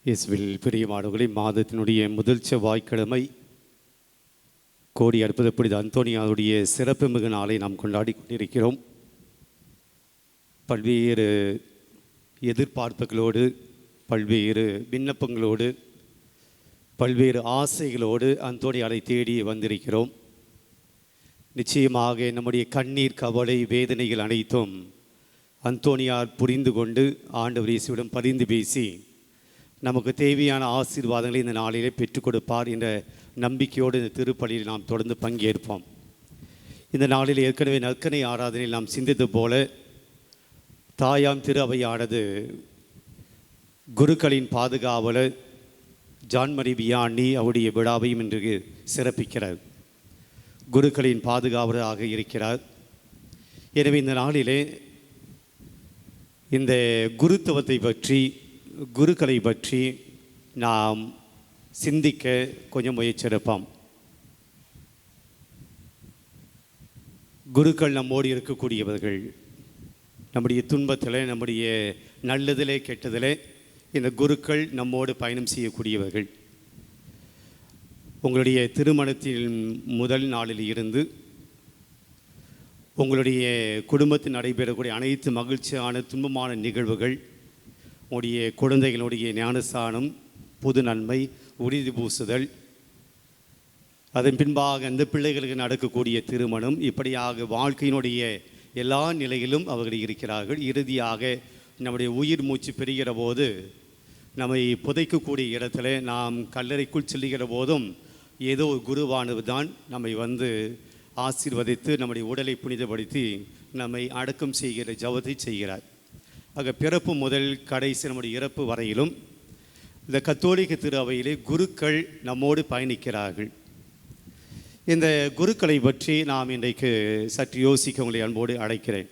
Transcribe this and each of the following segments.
இயேசுவில் பிரியமானவர்களே, மாதத்தினுடைய முதல் செவ்வாய்க்கிழமை கோடி அற்புத புனித அந்தோனியாருடைய சிறப்பு மிகு நாளை நாம் கொண்டாடி கொண்டிருக்கிறோம். பல்வேறு எதிர்பார்ப்புகளோடு, பல்வேறு விண்ணப்பங்களோடு, பல்வேறு ஆசைகளோடு அந்தோனியாரை தேடி வந்திருக்கிறோம். நிச்சயமாக நம்முடைய கண்ணீர், கவலை, வேதனைகள் அனைத்தும் அந்தோனியார் புரிந்து கொண்டு ஆண்டவர் இயேசுவிடம் பரிந்து பேசி நமக்கு தேவையான ஆசீர்வாதங்களை இந்த நாளிலே பெற்றுக் கொடுப்பார் என்ற நம்பிக்கையோடு இந்த திருப்பலியில் நாம் தொடர்ந்து பங்கேற்போம். இந்த நாளில் ஏற்கனவே நற்கனை ஆராதனையில் நாம் சிந்தித்தது போல தாயாம் திரு அவையானது குருக்களின் பாதுகாவலர் ஜான்மரி வியானி அவருடைய விழாவையும் இன்று சிறப்பிக்கிறார். குருக்களின் பாதுகாவலராக இருக்கிறார். எனவே இந்த நாளிலே இந்த குருத்துவத்தை பற்றி, குருக்களை பற்றி நாம் சிந்திக்க கொஞ்சம் முயற்சிருப்போம். குருக்கள் நம்மோடு இருக்கக்கூடியவர்கள். நம்முடைய துன்பத்தில், நம்முடைய நல்லதிலே கெட்டதிலே இந்த குருக்கள் நம்மோடு பயணம் செய்யக்கூடியவர்கள். உங்களுடைய திருமணத்தின் முதல் நாளில் இருந்து உங்களுடைய குடும்பத்தில் நடைபெறக்கூடிய அனைத்து மகிழ்ச்சியான துன்பமான நிகழ்வுகள், உங்களுடைய குழந்தைகளுடைய ஞானஸ்தானம், புது நன்மை, உறுதி பூசுதல், அதன் பின்பாக அந்த பிள்ளைகளுக்கு நடக்கக்கூடிய திருமணம், இப்படியாக வாழ்க்கையினுடைய எல்லா நிலையிலும் அவர்கள் இருக்கிறார்கள். இறுதியாக நம்முடைய உயிர் மூச்சு பெறுகிற போது, நம்மை புதைக்கக்கூடிய இடத்துல நாம் கல்லறைக்குள் செல்லுகிற போதும் ஏதோ ஒரு குருவானது தான் நம்மை வந்து ஆசீர்வதித்து நம்முடைய உடலை புனிதப்படுத்தி நம்மை அடக்கம் செய்கிற ஜபத்தை செய்கிறார். ஆக பிறப்பு முதல் கடைசி நம்முடைய இறப்பு வரையிலும் இந்த கத்தோலிக்க திரு அவையிலே குருக்கள் நம்மோடு பயணிக்கிறார்கள். இந்த குருக்களை பற்றி நாம் இன்றைக்கு சற்று யோசிக்க உங்களை அன்போடு அழைக்கிறேன்.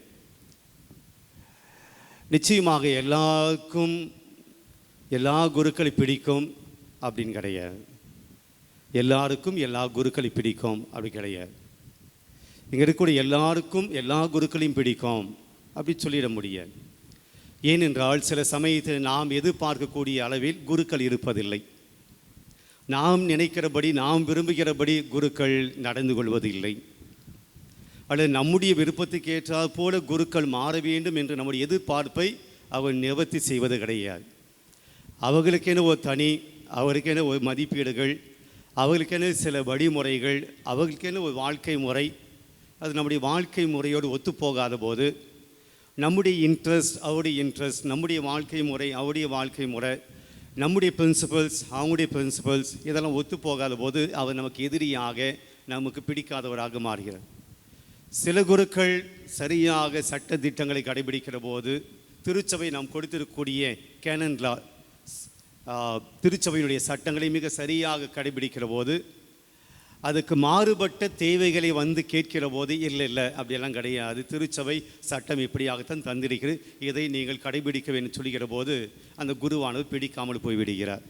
நிச்சயமாக எல்லாருக்கும் எல்லா குருக்களை பிடிக்கும் அப்படின்னு கிடையாது. எல்லாருக்கும் எல்லா குருக்களை பிடிக்கும் அப்படி கிடையாது. இங்கே இருக்கக்கூடிய எல்லாருக்கும் எல்லா குருக்களையும் பிடிக்கும் அப்படி சொல்லிட முடியாது. ஏனென்றால் சில சமயத்தில் நாம் எதிர்பார்க்கக்கூடிய அளவில் குருக்கள் இருப்பதில்லை. நாம் நினைக்கிறபடி, நாம் விரும்புகிறபடி குருக்கள் நடந்து கொள்வதில்லை. அல்லது நம்முடைய விருப்பத்துக்கு ஏற்றால் போல குருக்கள் மாற வேண்டும் என்று நம்முடைய எதிர்பார்ப்பை அவர் நிவர்த்தி செய்வது கிடையாது. அவர்களுக்கென ஒரு தனி, அவர்களுக்கென ஒரு மதிப்பீடுகள், அவர்களுக்கென சில வழிமுறைகள், அவர்களுக்கென ஒரு வாழ்க்கை முறை, அது நம்முடைய வாழ்க்கை முறையோடு ஒத்துப்போகாத போது நம்முடைய இன்ட்ரெஸ்ட், அவருடைய இன்ட்ரெஸ்ட், நம்முடைய வாழ்க்கை முறை, அவருடைய வாழ்க்கை முறை, நம்முடைய பிரின்சிபல்ஸ், அவங்களுடைய பிரின்சிபல்ஸ், இதெல்லாம் ஒத்துப்போகாத போது அவர் நமக்கு எதிரியாக, நமக்கு பிடிக்காதவராக மாறுகிறார். சில குருக்கள் சரியாக சட்ட திட்டங்களை கடைபிடிக்கிற போது, திருச்சபை நாம் கொடுத்திருக்கக்கூடிய கேனன் லா, திருச்சபையினுடைய சட்டங்களை மிக சரியாக கடைபிடிக்கிற போது, அதுக்கு மாறுபட்ட தேவைகளை வந்து கேட்கிற போது இல்லை அப்படியெல்லாம் கிடையாது, திருச்சபை சட்டம் இப்படியாகத்தான் தந்திருக்கிறது, இதை நீங்கள் கடைபிடிக்க வேண்டும் சொல்லுகிற போது அந்த குருவானது பிடிக்காமல் போய்விடுகிறார்.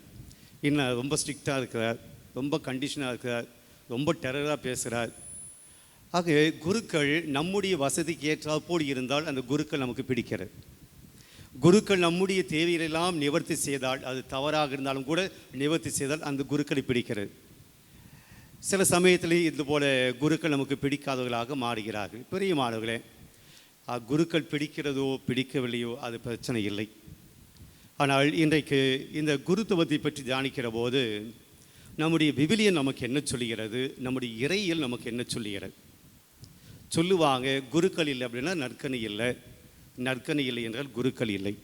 இன்னும் ரொம்ப ஸ்ட்ரிக்டாக இருக்கிறார், ரொம்ப கண்டிஷனாக இருக்கிறார், ரொம்ப டெரராக பேசுகிறார். ஆக குருக்கள் நம்முடைய வசதிக்கு ஏற்றால் போல் இருந்தால் அந்த குருக்கள் நமக்கு பிடிக்கிறது. குருக்கள் நம்முடைய தேவைகளெல்லாம் நிவர்த்தி செய்தால், அது தவறாக இருந்தாலும் கூட நிவர்த்தி செய்தால் அந்த குருக்களை பிடிக்கிறது. சில சமயத்தில் இது போல குருக்கள் நமக்கு பிடிக்காதவர்களாக மாறுகிறார்கள். பெரிய மாணவர்களே, குருக்கள் பிடிக்கிறதோ பிடிக்கவில்லையோ அது பிரச்சனை இல்லை. ஆனால் இன்றைக்கு இந்த குருத்துவத்தை பற்றி தியானிக்கிற போது நம்முடைய விவிலியம் நமக்கு என்ன சொல்லுகிறது, நம்முடைய இறையியல் நமக்கு என்ன சொல்லுகிறது. சொல்லுவாங்க, குருக்கள் இல்லை அப்படின்னா நற்கனை இல்லை, நற்கனை இல்லை என்றால் குருக்கள் இல்லை.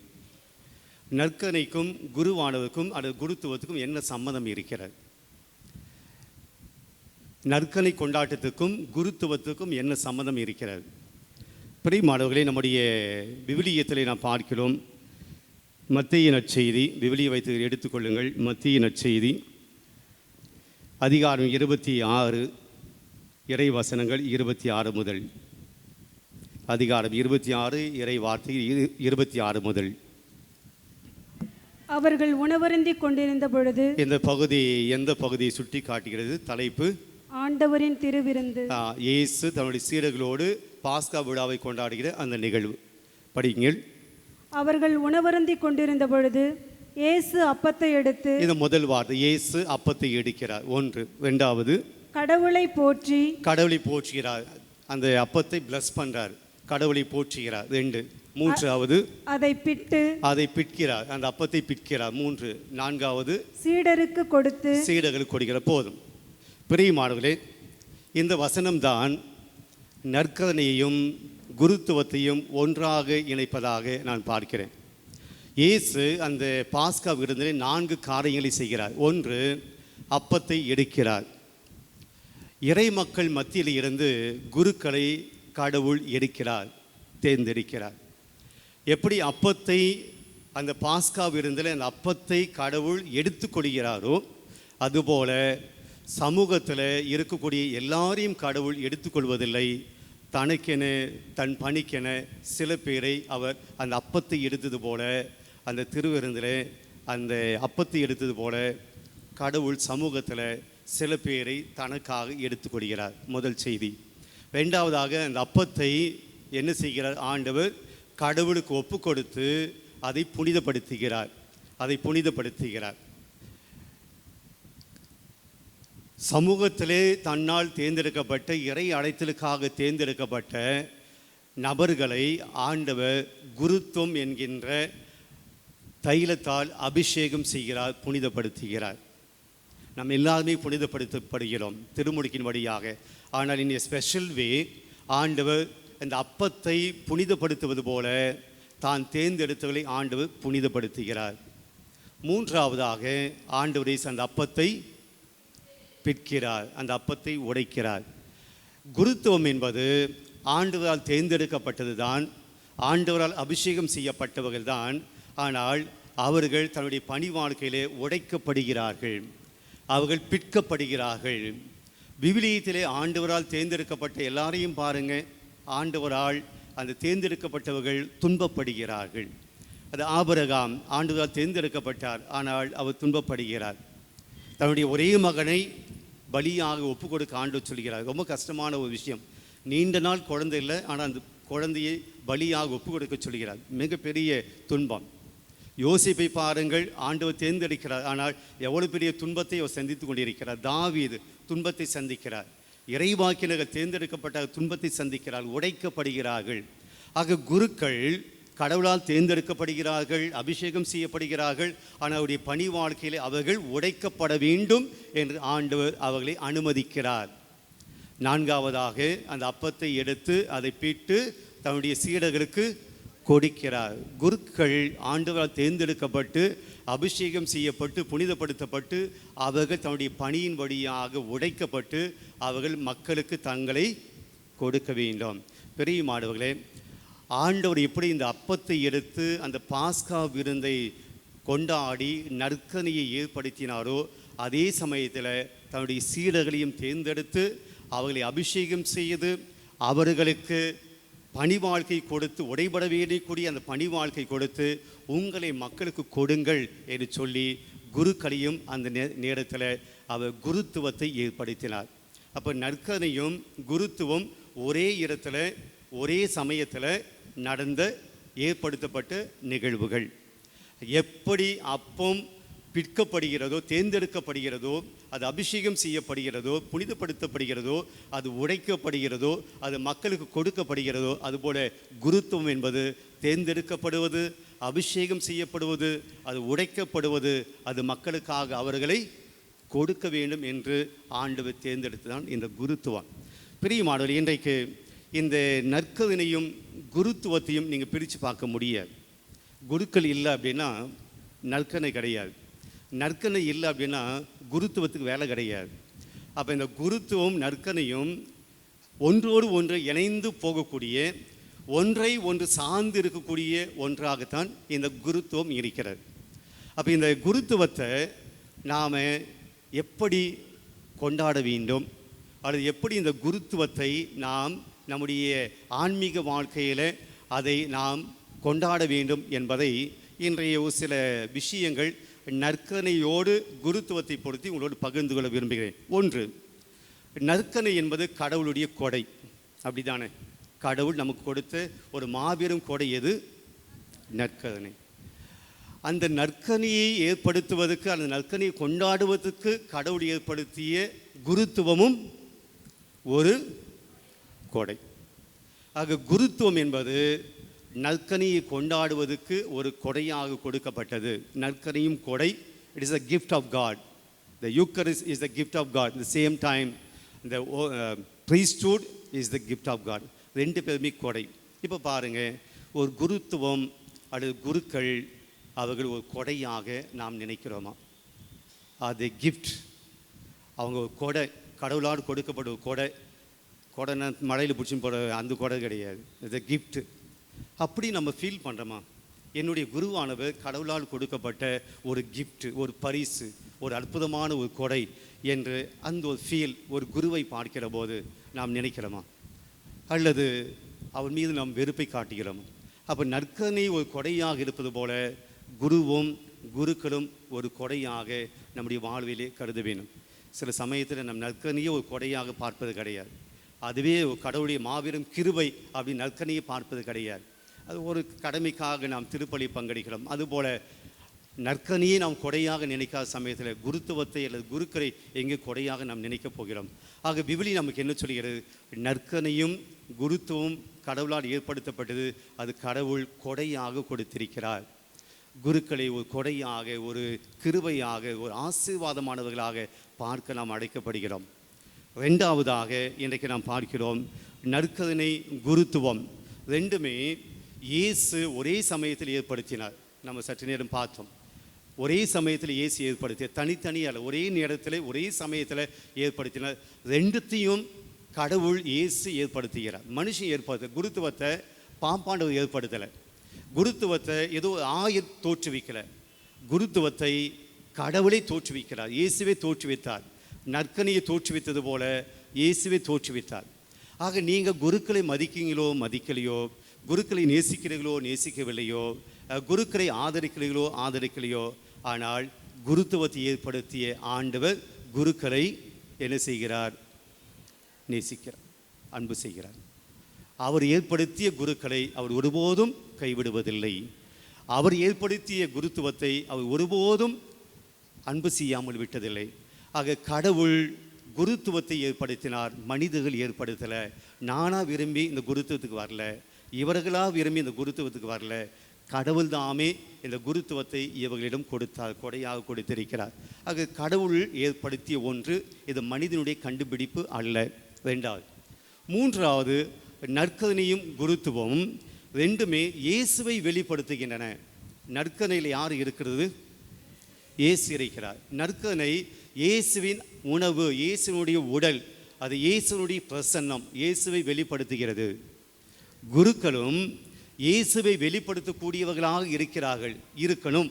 நற்கனைக்கும் குருவானவுக்கும் அல்லது குருத்துவத்துக்கும் என்ன சம்மதம் இருக்கிறது? நற்கனை கொண்டாட்டத்துக்கும் குருத்துவத்துக்கும் என்ன சம்மதம் இருக்கிறது? பிரியமானவர்களே, நம்முடைய விவிலியத்திலே நாம் பார்க்கிறோம். மத்தேயு நற்செய்தி, விவிலியை வைத்து எடுத்துக்கொள்ளுங்கள். மத்தேயு நற்செய்தி அதிகாரம் 26, இறை வசனங்கள் 26 முதல். அதிகாரம் 26, இறை வார்த்தை 26 முதல். அவர்கள் உணவருந்தி கொண்டிருந்த பொழுது, இந்த பகுதி எந்த பகுதியை சுட்டி காட்டுகிறது? தலைப்பு ஆண்டவரின் திருவிருந்து. இயேசு தன்னுடைய சீடர்களோடு பாஸ்கா விழாவை கொண்டாடுகிற அந்த நிகழ்வு. படிங்கள். அவர்கள் உணவருந்தி கொண்டிருந்த பொழுது இயேசு அப்பத்தை எடுத்து, இது முதல் வார்த்தை, இயேசு அப்பத்தை எடுக்கிறார். ஒன்று. ரெண்டாவது, கடவுளை போற்றி, கடவுளை போற்றுகிறார். அந்த அப்பத்தை பிளஸ் பண்றார், கடவுளை போற்றுகிறார். ரெண்டு. மூன்றாவது, அதை பிட்டு, அதை பிட்கிறார், அந்த அப்பத்தை பிட்கிறார். மூன்று. நான்காவது, சீடருக்கு கொடுத்து, சீடர்களுக்கு கொடுக்கிறார். போதும். பிரியமானவர்களே, இந்த வசனம்தான் நற்கருணையையும் குருத்துவத்தையும் ஒன்றாக இணைப்பதாக நான் பார்க்கிறேன். இயேசு அந்த பாஸ்கா விருந்திலே 4 காரியங்களை செய்கிறார். ஒன்று, அப்பத்தை எடுக்கிறார். இறை மக்கள் மத்தியில் இருந்து குருக்களை கடவுள் எடுக்கிறார், தேர்ந்தெடுக்கிறார். எப்படி அப்பத்தை அந்த பாஸ்கா விருந்தில் அந்த அப்பத்தை கடவுள் எடுத்துக்கொள்கிறாரோ, அதுபோல சமூகத்தில் இருக்கக்கூடிய எல்லாரையும் கடவுள் எடுத்துக்கொள்வதில்லை. தனக்கென, தன் பணிக்கென சில பேரை அவர் அந்த அப்பத்தை எடுத்தது போல, அந்த திருவிருந்தில் அந்த அப்பத்தை எடுத்தது போல கடவுள் சமூகத்தில் சில பேரை தனக்காக எடுத்துக்கொள்கிறார். முதல் செய்தி. ரெண்டாவதாக, அந்த அப்பத்தை என்ன செய்கிறார்? ஆண்டவர் கடவுளுக்கு ஒப்பு கொடுத்து அதை புனிதப்படுத்துகிறார். அதை புனிதப்படுத்துகிறார். சமூகத்திலே தன்னால் தேர்ந்தெடுக்கப்பட்ட, இறை அழைத்தலுக்காக தேர்ந்தெடுக்கப்பட்ட நபர்களை ஆண்டவர் குருத்துவம் என்கின்ற தைலத்தால் அபிஷேகம் செய்கிறார், புனிதப்படுத்துகிறார். நம்ம எல்லாருமே புனிதப்படுத்தப்படுகிறோம் திருமுழுக்கின் வழியாக. ஆனால் இன் ஸ்பெஷல் வே ஆண்டவர் அந்த அப்பத்தை புனிதப்படுத்துவது போல தான் தேர்ந்தெடுத்தவர்களை ஆண்டவர் புனிதப்படுத்துகிறார். மூன்றாவதாக, ஆண்டவரே அந்த அப்பத்தை பிற்கிறார், அந்த அப்பத்தை உடைக்கிறார். குருத்துவம் என்பது ஆண்டவரால் தேர்ந்தெடுக்கப்பட்டது தான், ஆண்டவரால் அபிஷேகம் செய்யப்பட்டவர்கள் தான். ஆனால் அவர்கள் தன்னுடைய பணி வாழ்க்கையிலே உடைக்கப்படுகிறார்கள், அவர்கள் பிற்கப்படுகிறார்கள். விவிலியத்திலே ஆண்டவரால் தேர்ந்தெடுக்கப்பட்ட எல்லாரையும் பாருங்க, ஆண்டவரால் அந்த தேர்ந்தெடுக்கப்பட்டவர்கள் துன்பப்படுகிறார்கள். அது ஆபிரகாம் ஆண்டவரால் தேர்ந்தெடுக்கப்பட்டார், ஆனால் அவர் துன்பப்படுகிறார். தன்னுடைய ஒரே மகனை பலியாக ஒப்பு கொடுக்க ஆண்டவர் சொல்கிறார். ரொம்ப கஷ்டமான ஒரு விஷயம். நீண்ட நாள் குழந்தை இல்லை, ஆனால் அந்த குழந்தையை பலியாக ஒப்பு கொடுக்க சொல்கிறார். மிகப்பெரிய துன்பம். யோசிப்பை பாருங்கள், ஆண்டவர் தேர்ந்தெடுக்கிறார், ஆனால் எவ்வளவு பெரிய துன்பத்தை அவர் சந்தித்து கொண்டிருக்கிறார். தாவீது துன்பத்தை சந்திக்கிறார். இறைவாக்கினர்கள் தேர்ந்தெடுக்கப்பட்ட துன்பத்தை சந்திக்கிறார், உடைக்கப்படுகிறார்கள். ஆக குருக்கள் கடவுளால் தேர்ந்தெடுக்கப்படுகிறார்கள், அபிஷேகம் செய்யப்படுகிறார்கள். ஆனால் அவருடைய பணி வாழ்க்கையில் அவர்கள் உடைக்கப்பட வேண்டும் என்று ஆண்டவர் அவர்களை அனுமதிக்கிறார். நான்காவதாக, அந்த அப்பத்தை எடுத்து அதை பிட்டு தன்னுடைய சீடர்களுக்கு கொடுக்கிறார். குருக்கள் ஆண்டவரால் தேர்ந்தெடுக்கப்பட்டு அபிஷேகம் செய்யப்பட்டு புனிதப்படுத்தப்பட்டு அவர்கள் தன்னுடைய பணியின் வழியாக உடைக்கப்பட்டு அவர்கள் மக்களுக்கு தங்களை கொடுக்க வேண்டும். பெரிய மாணவர்களே, ஆண்டவர் எப்படி இந்த அப்பத்தை எடுத்து அந்த பாஸ்கா விருந்தை கொண்டாடி நற்கனியை ஏற்படுத்தினாரோ, அதே சமயத்தில் தன்னுடைய சீடர்களையும் தேர்ந்தெடுத்து அவர்களை அபிஷேகம் செய்து அவர்களுக்கு பணி வாழ்க்கை கொடுத்து, உடைபட வேண்டியக்கூடிய அந்த பணி வாழ்க்கை கொடுத்து உங்களை மக்களுக்கு கொடுங்கள் என்று சொல்லி குருக்களையும் அந்த நேரத்தில் அவர் குருத்துவத்தை ஏற்படுத்தினார். அப்போ நற்கனையும் குருத்துவம் ஒரே இடத்துல ஒரே சமயத்தில் நடந்த ஏற்படுத்தப்பட்ட நிகழ்வுகள். எப்படி அப்பம் பிற்கப்படுகிறதோ, தேர்ந்தெடுக்கப்படுகிறதோ, அது அபிஷேகம் செய்யப்படுகிறதோ, புனிதப்படுத்தப்படுகிறதோ, அது உடைக்கப்படுகிறதோ, அது மக்களுக்கு கொடுக்கப்படுகிறதோ, அதுபோல குருத்துவம் என்பது தேர்ந்தெடுக்கப்படுவது, அபிஷேகம் செய்யப்படுவது, அது உடைக்கப்படுவது, அது மக்களுக்காக அவர்களை கொடுக்க வேண்டும் என்று ஆண்டவர் தேர்ந்தெடுத்து தான் இந்த குருத்துவம். பிரியமானவர்களே, இன்றைக்கு இந்த நற்கவினையும் குருத்துவத்தையும் நீங்கள் பிரித்து பார்க்க முடியாது. குருக்கள் இல்லை அப்படின்னா நற்கனை கிடையாது, நற்கனை இல்லை அப்படின்னா குருத்துவத்துக்கு வேலை கிடையாது. அப்போ இந்த குருத்துவம் நற்கனையும் ஒன்றோடு ஒன்று இணைந்து போகக்கூடிய, ஒன்றை ஒன்று சார்ந்து இருக்கக்கூடிய ஒன்றாகத்தான் இந்த குருத்துவம் இருக்கிறது. அப்போ இந்த குருத்துவத்தை நாம் எப்படி கொண்டாட வேண்டும், அல்லது எப்படி இந்த குருத்துவத்தை நாம் நம்முடைய ஆன்மீக வாழ்க்கையில் அதை நாம் கொண்டாட வேண்டும் என்பதை இன்றைய ஒரு சில விஷயங்கள் நற்கனையோடு குருத்துவத்தை பொறுத்து உங்களோடு பகிர்ந்து கொள்ள விரும்புகிறேன். ஒன்று, நற்கனை என்பது கடவுளுடைய கொடை, அப்படி தானே? கடவுள் நமக்கு கொடுத்த ஒரு மாபெரும் கொடை எது? நற்கருணை. அந்த நற்கனியை ஏற்படுத்துவதற்கு, அந்த நற்கனியை கொண்டாடுவதற்கு கடவுள் ஏற்படுத்திய குருத்துவமும் ஒரு கொடை. ஆக குருத்துவம் என்பது நற்கனியை கொண்டாடுவதற்கு ஒரு கொடையாக கொடுக்கப்பட்டது. நற்கனியும் கொடை. It is a gift of God. The Eucharist is the gift of God. The same time the priesthood is the gift of God. ரெண்டு பேருமே கொடை. இப்போ பாருங்கள், ஒரு குருத்துவம் அல்லது குருக்கள் அவர்கள் ஒரு கொடையாக நாம் நினைக்கிறோமா? அது கிஃப்ட். அவங்க ஒரு கொடை, கடவுளால் கொடுக்கப்பட்ட ஒரு கொடை. கொடைனா மழையில் பிடிச்சின்னு போகிற அந்த கொடை கிடையாது. இது கிஃப்ட். அப்படி நம்ம ஃபீல் பண்ணுறோமா? என்னுடைய குருவானவர் கடவுளால் கொடுக்கப்பட்ட ஒரு கிஃப்ட், ஒரு பரிசு, ஒரு அற்புதமான ஒரு கொடை என்று அந்த ஒரு ஃபீல் ஒரு குருவை பார்க்கிற போது நாம் நினைக்கிறோமா? அல்லது அவன் மீது நாம் வெறுப்பை காட்டுகிறோம்? அப்போ நற்கனி ஒரு கொடையாக இருப்பது போல குருவும் குருக்களும் ஒரு கொடையாக நம்முடைய வாழ்விலே கருத வேணும். சில சமயத்தில் நம் நற்கனியை ஒரு கொடையாக பார்ப்பது கிடையாது. அதுவே கடவுளுடைய மாபெரும் கிருபை அப்படி நற்கனியை பார்ப்பது கிடையாது. அது ஒரு கடமைக்காக நாம் திருப்பலி பங்கெடுக்கிறோம். அதுபோல் நற்கனியை நாம் கொடையாக நினைக்காத சமயத்தில் குருத்துவத்தை அல்லது குருக்களை எங்கே கொடையாக நாம் நினைக்கப் போகிறோம்? ஆக விவிலி நமக்கு என்ன சொல்கிறது? நற்கனியும் குருத்துவம் கடவுளால் ஏற்படுத்தப்பட்டது. அது கடவுள் கொடையாக கொடுத்திருக்கிறார். குருக்களை ஒரு கொடையாக, ஒரு கிருபையாக, ஒரு ஆசீர்வாதமானவர்களாக பார்க்க நாம் அழைக்கப்படுகிறோம். ரெண்டாவதாக இன்றைக்கு நாம் பார்க்கிறோம் நற்கருணை, குருத்துவம் ரெண்டுமே இயேசு ஒரே சமயத்தில் ஏற்படுத்தினார். நம்ம சற்று நேரம் பார்த்தோம். ஒரே சமயத்தில் இயேசு ஏற்படுத்திய, தனித்தனி அல்ல, ஒரே நேரத்தில் ஒரே சமயத்தில் ஏற்படுத்தினார். ரெண்டுத்தையும் கடவுள் இயேசு ஏற்படுத்துகிறார். மனுஷன் ஏற்படுத்த குருத்துவத்தை பாம்பாண்டவர் ஏற்படுத்தலை. குருத்துவத்தை ஏதோ ஆயர் தோற்றுவிக்கலை. குருத்துவத்தை கடவுளை தோற்றுவிக்கிறார். இயேசுவே தோற்றுவித்தார். நற்கனியை தோற்றுவித்தது போல இயேசுவே தோற்றுவித்தார். ஆக நீங்கள் குருக்களை மதிக்கிறீங்களோ மதிக்கலையோ, குருக்களை நேசிக்கிறீர்களோ நேசிக்கவில்லையோ, குருக்களை ஆதரிக்கிறீர்களோ ஆதரிக்கலையோ, ஆனால் குருத்துவத்தை ஏற்படுத்திய ஆண்டவர் குருக்களை என்ன செய்கிறார்? நேசிக்கிறார், அன்பு செய்கிறார். அவர் ஏற்படுத்திய குருக்களை அவர் ஒருபோதும் கைவிடுவதில்லை. அவர் ஏற்படுத்திய குருத்துவத்தை அவர் ஒருபோதும் அன்பு செய்யாமல் விட்டதில்லை. ஆக கடவுள் குருத்துவத்தை ஏற்படுத்தினார், மனிதர்கள் ஏற்படுத்தலை. நானாக விரும்பி இந்த குருத்துவத்துக்கு வரல, இவர்களாக விரும்பி இந்த குருத்துவத்துக்கு வரல. கடவுள் தாமே இந்த குருத்துவத்தை இவர்களிடம் கொடுத்தார், கொடையாக கொடுத்திருக்கிறார். ஆக கடவுள் ஏற்படுத்திய ஒன்று, இது மனிதனுடைய கண்டுபிடிப்பு அல்ல. ரெண்டாவது. மூன்றாவது, நற்கருணையும் குருத்துவமும் ரெண்டுமே இயேசுவை வெளிப்படுத்துகின்றன. நற்கருணையில் யார் இருக்கிறது? இயேசு இருக்கிறார். நற்கருணை இயேசுவின் உணவு, இயேசுனுடைய உடல், அது இயேசுனுடைய பிரசன்னம், இயேசுவை வெளிப்படுத்துகிறது. குருக்களும் இயேசுவை வெளிப்படுத்தக்கூடியவர்களாக இருக்கிறார்கள், இருக்கணும்.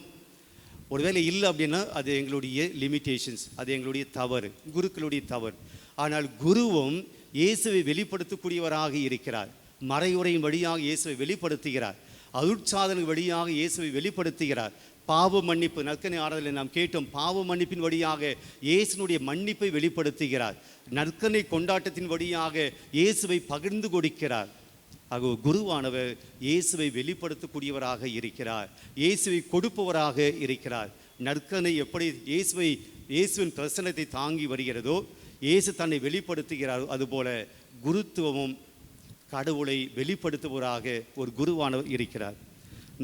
ஒருவேளை இல்லை அப்படின்னா அது எங்களுடைய லிமிட்டேஷன்ஸ், அது எங்களுடைய தவறு, குருக்களுடைய தவறு. ஆனால் குருவும் இயேசுவை வெளிப்படுத்தக்கூடியவராக இருக்கிறார். மறையுறையின் வழியாக இயேசுவை வெளிப்படுத்துகிறார். அருட்சாதன வழியாக இயேசுவை வெளிப்படுத்துகிறார். பாவ மன்னிப்பு, நற்கருணை ஆராதனையில் நாம் கேட்டோம், பாவ மன்னிப்பின் வழியாக இயேசுனுடைய மன்னிப்பை வெளிப்படுத்துகிறார். நற்கருணை கொண்டாட்டத்தின் வழியாக இயேசுவை பகிர்ந்து கொடுக்கிறார். ஆக குருவானவர் இயேசுவை வெளிப்படுத்தக்கூடியவராக இருக்கிறார், இயேசுவை கொடுப்பவராக இருக்கிறார். நற்கருணை எப்படி இயேசுவின் பிரசன்னத்தை தாங்கி வருகிறதோ, இயேசு தன்னை வெளிப்படுத்துகிறாரோ, அதுபோல குருத்துவமும் கடவுளை வெளிப்படுத்துவராக ஒரு குருவானவர் இருக்கிறார்.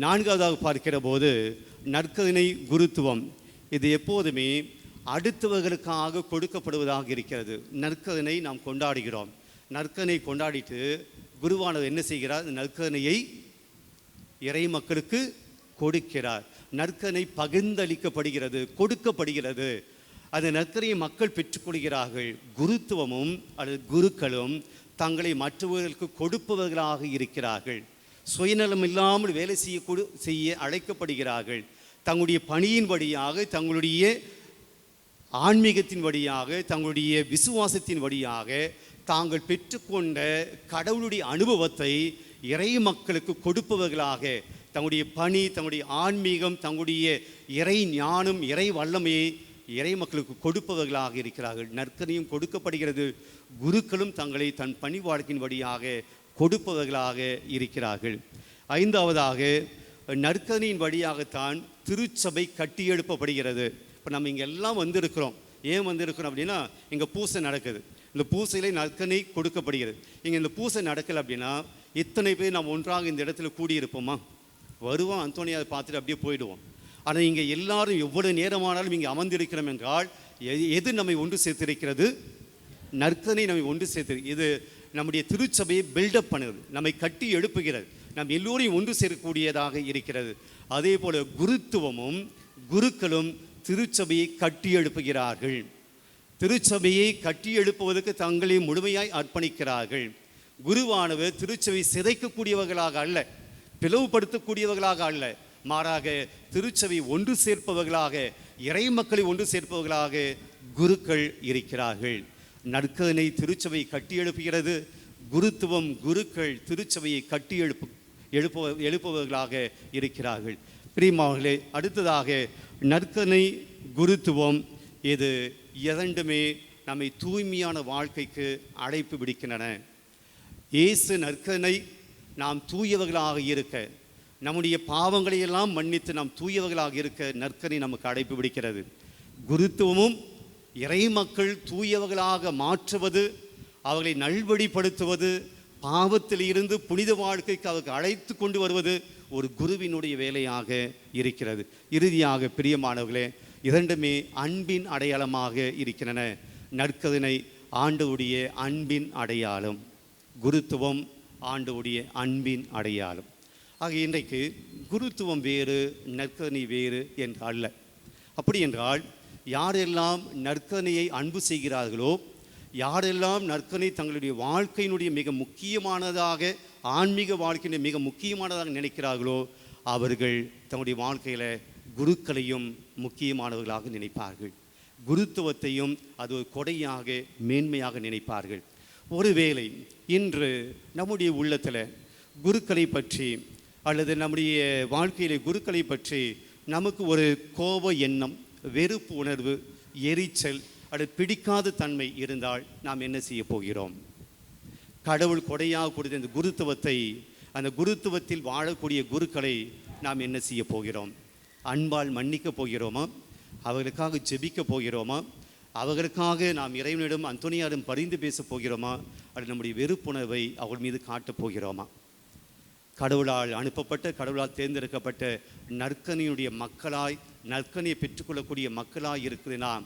நான்காவதாக பார்க்கிற போது நற்கருணை குருத்துவம் இது எப்போதுமே அடுத்தவர்களுக்காக கொடுக்கப்படுவதாக இருக்கிறது. நற்கருணை நாம் கொண்டாடுகிறோம். நற்கருணை கொண்டாடிட்டு குருவானவர் என்ன செய்கிறார்? நற்கருணையை இறை மக்களுக்கு கொடுக்கிறார். நற்கருணை பகிர்ந்தளிக்கப்படுகிறது, கொடுக்கப்படுகிறது. அந்த நற்கருணையை மக்கள் பெற்றுக்கொள்கிறார்கள். குருத்துவமும் அல்லது குருக்களும் தங்களை மற்றவர்களுக்கு கொடுப்பவர்களாக இருக்கிறார்கள். சுயநலம் இல்லாமல் வேலை செய்ய அழைக்கப்படுகிறார்கள். தங்களுடைய பணியின் வழியாக, தங்களுடைய ஆன்மீகத்தின் வழியாக, தங்களுடைய விசுவாசத்தின் வழியாக தாங்கள் பெற்றுக்கொண்ட கடவுளுடைய அனுபவத்தை இறை மக்களுக்கு கொடுப்பவர்களாக, தங்களுடைய பணி, தங்களுடைய ஆன்மீகம், தங்களுடைய இறை ஞானம், இறை வல்லமையை இறை மக்களுக்கு கொடுப்பவர்களாக இருக்கிறார்கள். நற்கருணையும் கொடுக்கப்படுகிறது. குருக்களும் தங்களை தன் பணி வாழ்க்கையின் வழியாக கொடுப்பவர்களாக இருக்கிறார்கள். ஐந்தாவதாக, நற்கருணையின் வழியாகத்தான் திருச்சபை கட்டியெழுப்பப்படுகிறது. இப்போ நம்ம இங்கே எல்லாம் வந்திருக்கிறோம். ஏன் வந்திருக்கிறோம் அப்படின்னா, இங்கே பூசை நடக்குது. இந்த பூசையிலே நற்கனி கொடுக்கப்படுகிறது. இங்கே இந்த பூசை நடக்கலை அப்படின்னா இத்தனை பேர் நாம் ஒன்றாக இந்த இடத்துல கூடியிருப்போமா? வருவோம், அந்தோனியாவை பார்த்துட்டு அப்படியே போயிடுவோம். ஆனால் இங்கே எல்லாரும் எவ்வளவு நேரமானாலும் இங்கே அமர்ந்திருக்கிறோம் என்றால் எது நம்மை ஒன்று சேர்த்திருக்கிறது? நற்கனை நம்மை ஒன்று சேர்த்து. இது நம்முடைய திருச்சபையை பில்டப் பண்ணுது, நம்மை கட்டி எழுப்புகிறது, நம் எல்லோரையும் ஒன்று சேர்க்கக்கூடியதாக இருக்கிறது. அதே போல குருத்துவமும் குருக்களும் திருச்சபையை கட்டி எழுப்புகிறார்கள். திருச்சபையை கட்டி எழுப்புவதற்கு தங்களை முழுமையாய் அர்ப்பணிக்கிறார்கள். குருவானவர் திருச்சபை சிதைக்கக்கூடியவர்களாக அல்ல, பிளவுபடுத்தக்கூடியவர்களாக அல்ல, மாறாக திருச்சபை ஒன்று சேர்ப்பவர்களாக, இறை மக்களை ஒன்று சேர்ப்பவர்களாக குருக்கள் இருக்கிறார்கள். நற்கனை திருச்சபை கட்டி எழுப்புகிறது. குருத்துவம் குருக்கள் திருச்சபையை கட்டி எழுப்புவர்களாக இருக்கிறார்கள். பிரியமானவர்களே, அடுத்ததாக நற்கனை குருத்துவம் இது இரண்டுமே நம்மை தூய்மையான வாழ்க்கைக்கு அழைப்பு விடுக்கின்றன. இயேசு நற்கனை நாம் தூயவர்களாக இருக்க, நம்முடைய பாவங்களை எல்லாம் மன்னித்து நாம் தூயவர்களாக இருக்க நற்கனை நமக்கு அழைப்பு விடுக்கிறது. குருத்துவமும் இறை மக்கள் தூயவர்களாக மாற்றுவது, அவர்களை நல்வழிப்படுத்துவது, பாவத்தில் இருந்து புனித வாழ்க்கைக்கு அவர்கள் அழைத்து கொண்டு வருவது ஒரு குருவினுடைய வேலையாக இருக்கிறது. இறுதியாக பிரியமானவர்களே, இரண்டுமே அன்பின் அடையாளமாக இருக்கின்றன. நற்கருணை ஆண்டவருடைய அன்பின் அடையாளம், குருத்துவம் ஆண்டவருடைய அன்பின் அடையாளம். ஆக இன்றைக்கு குருத்துவம் வேறு நற்கருணை வேறு என்று அல்ல. அப்படி என்றால் யாரெல்லாம் நற்கருணையை அன்பு செய்கிறார்களோ, யாரெல்லாம் நற்கருணை தங்களுடைய வாழ்க்கையினுடைய மிக முக்கியமானதாக, ஆன்மீக வாழ்க்கையினுடைய மிக முக்கியமானதாக நினைக்கிறார்களோ, அவர்கள் தங்களுடைய வாழ்க்கையில் குருக்களையும் முக்கியமானவர்களாக நினைப்பார்கள். குருத்துவத்தையும் அது ஒரு கொடையாக, மேன்மையாக நினைப்பார்கள். ஒருவேளை இன்று நம்முடைய உள்ளத்தில் குருக்களை பற்றி அல்லது நம்முடைய வாழ்க்கையில் குருக்களை பற்றி நமக்கு ஒரு கோப எண்ணம், வெறுப்பு உணர்வு, எரிச்சல் அல்லது பிடிக்காத தன்மை இருந்தால் நாம் என்ன செய்ய போகிறோம்? கடவுள் கொடையாக கொடுத்த இந்த குருத்துவத்தை, அந்த குருத்துவத்தில் வாழக்கூடிய குருக்களை நாம் என்ன செய்ய போகிறோம்? அன்பால் மன்னிக்க போகிறோமா? அவர்களுக்காக ஜெபிக்க போகிறோமா? அவர்களுக்காக நாம் இறைவனிடம் அந்தோனியாரிடம் பரிந்து பேச போகிறோமா? அல்லது நம்முடைய வெறுப்புணர்வை அவர்கள் மீது காட்டப் போகிறோமா? கடவுளால் அனுப்பப்பட்ட, கடவுளால் தேர்ந்தெடுக்கப்பட்ட நற்கனியுடைய மக்களாய், நற்கனியை பெற்றுக்கொள்ளக்கூடிய மக்களாய் இருக்கிற நாம்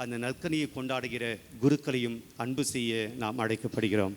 அந்த நற்கனியை கொண்டாடுகிற குருக்களையும் அன்பு செய்ய நாம் அழைக்கப்படுகிறோம்.